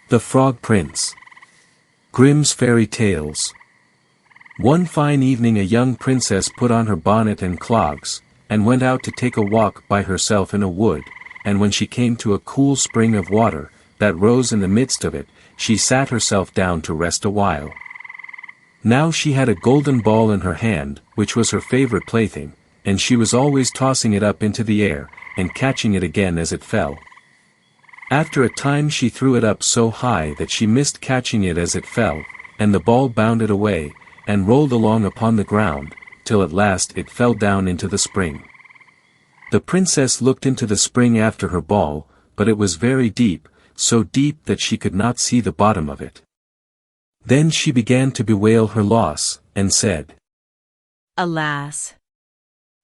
The Frog Prince. Grimm's Fairy Tales. One fine evening a young princess put on her bonnet and clogs, and went out to take a walk by herself in a wood, and when she came to a cool spring of water, that rose in the midst of it, she sat herself down to rest a while. Now she had a golden ball in her hand, which was her favorite plaything, and she was always tossing it up into the air, and catching it again as it fell. After a time she threw it up so high that she missed catching it as it fell, and the ball bounded away, and rolled along upon the ground, till at last it fell down into the spring. The princess looked into the spring after her ball, but it was very deep, so deep that she could not see the bottom of it. Then she began to bewail her loss, and said, "Alas!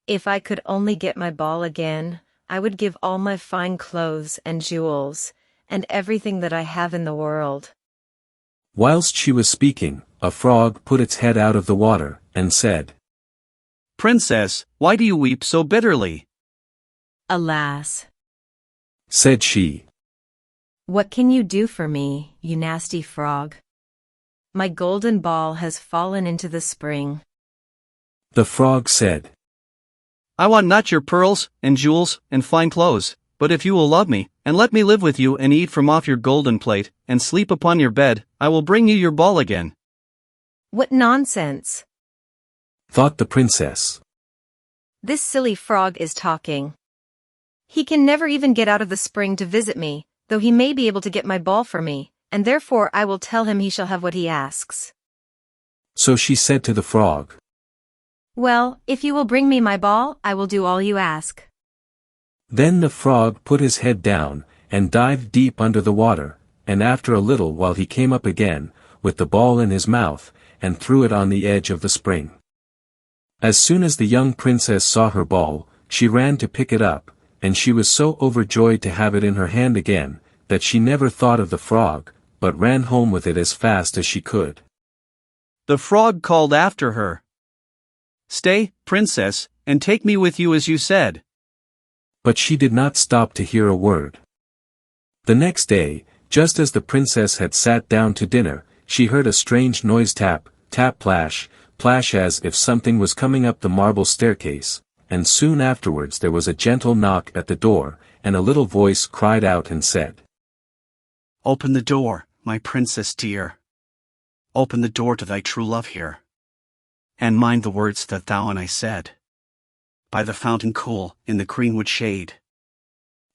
If I could only get my ball again, I would give all my fine clothes and jewels, and everything that I have in the world." Whilst she was speaking, a frog put its head out of the water, and said, "Princess, why do you weep so bitterly?" "Alas!" said she. "What can you do for me, you nasty frog? My golden ball has fallen into the spring." The frog said, "I want not your pearls, and jewels, and fine clothes, but if you will love me, and let me live with you and eat from off your golden plate, and sleep upon your bed, I will bring you your ball again." "What nonsense!" thought the princess. "This silly frog is talking. He can never even get out of the spring to visit me, though he may be able to get my ball for me, and therefore I will tell him he shall have what he asks." So she said to the frog, "Well, if you will bring me my ball, I will do all you ask." Then the frog put his head down, and dived deep under the water, and after a little while he came up again, with the ball in his mouth, and threw it on the edge of the spring. As soon as the young princess saw her ball, she ran to pick it up, and she was so overjoyed to have it in her hand again, that she never thought of the frog, but ran home with it as fast as she could. The frog called after her, "Stay, princess, and take me with you as you said." But she did not stop to hear a word. The next day, just as the princess had sat down to dinner, she heard a strange noise, tap, tap, plash, plash, as if something was coming up the marble staircase, and soon afterwards there was a gentle knock at the door, and a little voice cried out and said, "Open the door, my princess dear. Open the door to thy true love here. And mind the words that thou and I said. By the fountain cool, in the greenwood shade."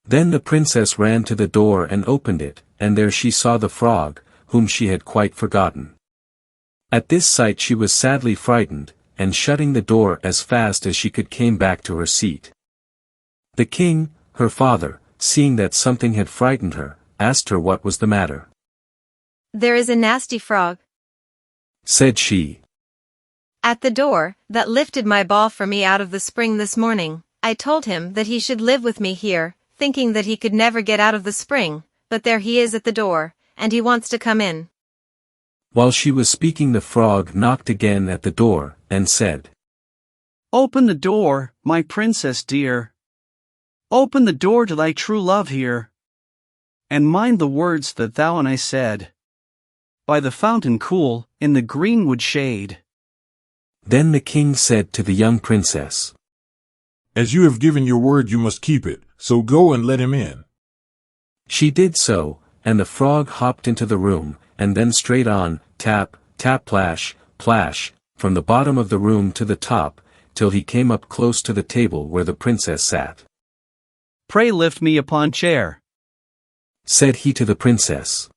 Then the princess ran to the door and opened it, and there she saw the frog, whom she had quite forgotten. At this sight she was sadly frightened, and shutting the door as fast as she could came back to her seat. The king, her father, seeing that something had frightened her, asked her what was the matter. "There is a nasty frog," said she, "at the door, that lifted my ball for me out of the spring this morning. I told him that he should live with me here, thinking that he could never get out of the spring, but there he is at the door, and he wants to come in." While she was speaking the frog knocked again at the door, and said, "Open the door, my princess dear. Open the door to thy true love here. And mind the words that thou and I said. By the fountain cool, in the greenwood shade." Then the king said to the young princess, "As you have given your word, you must keep it, so go and let him in." She did so, and the frog hopped into the room, and then straight on, tap, tap, plash, plash, from the bottom of the room to the top, till he came up close to the table where the princess sat. "Pray lift me upon chair," said he to the princess,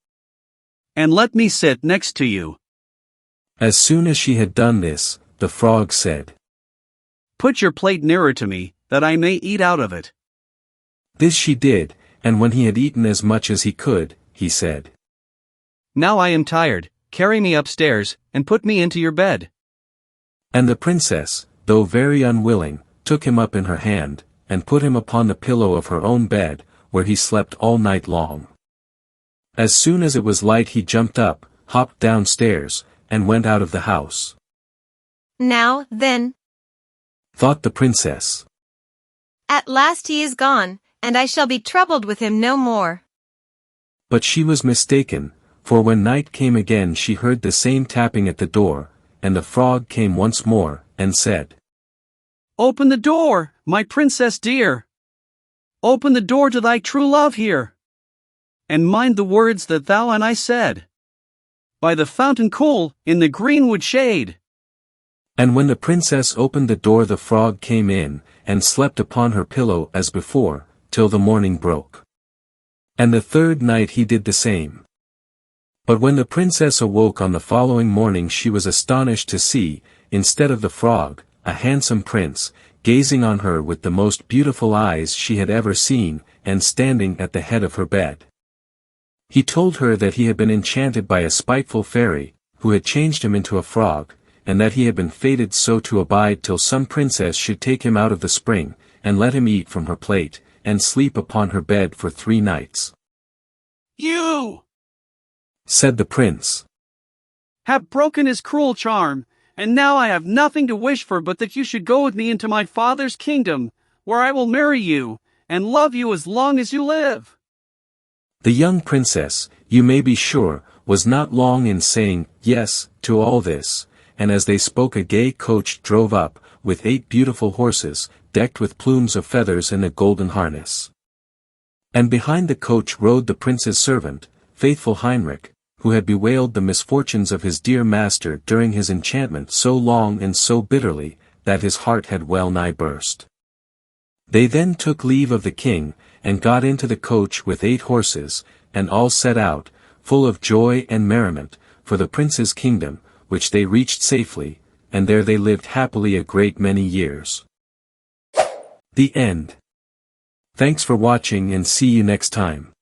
"and let me sit next to you." As soon as she had done this, the frog said, "Put your plate nearer to me, that I may eat out of it." This she did, and when he had eaten as much as he could, he said, "Now I am tired, carry me upstairs, and put me into your bed." And the princess, though very unwilling, took him up in her hand, and put him upon the pillow of her own bed, where he slept all night long. As soon as it was light he jumped up, hopped downstairs, and went out of the house. "Now, then," thought the princess, "at last he is gone, and I shall be troubled with him no more." but she was mistaken, for when night came again she heard the same tapping at the door, and the frog came once more, and said, "Open the door, my princess dear! Open the door to thy true love here! And mind the words that thou and I said, by the fountain cool, in the greenwood shade." And when the princess opened the door the frog came in, and slept upon her pillow as before, till the morning broke. And the third night he did the same. But when the princess awoke on the following morning she was astonished to see, instead of the frog, a handsome prince, gazing on her with the most beautiful eyes she had ever seen, and standing at the head of her bed. He told her that he had been enchanted by a spiteful fairy, who had changed him into a frog, and that he had been fated so to abide till some princess should take him out of the spring, and let him eat from her plate, and sleep upon her bed for 3 nights. "You," said the prince, "have broken his cruel charm, and now I have nothing to wish for but that you should go with me into my father's kingdom, where I will marry you, and love you as long as you live." The young princess, you may be sure, was not long in saying yes to all this, and as they spoke a gay coach drove up, with 8 beautiful horses, decked with plumes of feathers and a golden harness. And behind the coach rode the prince's servant, faithful Heinrich, who had bewailed the misfortunes of his dear master during his enchantment so long and so bitterly, that his heart had well nigh burst. They then took leave of the king, and got into the coach with 8 horses, and all set out, full of joy and merriment, for the prince's kingdom, which they reached safely, and there they lived happily a great many years. The end. Thanks for watching and see you next time.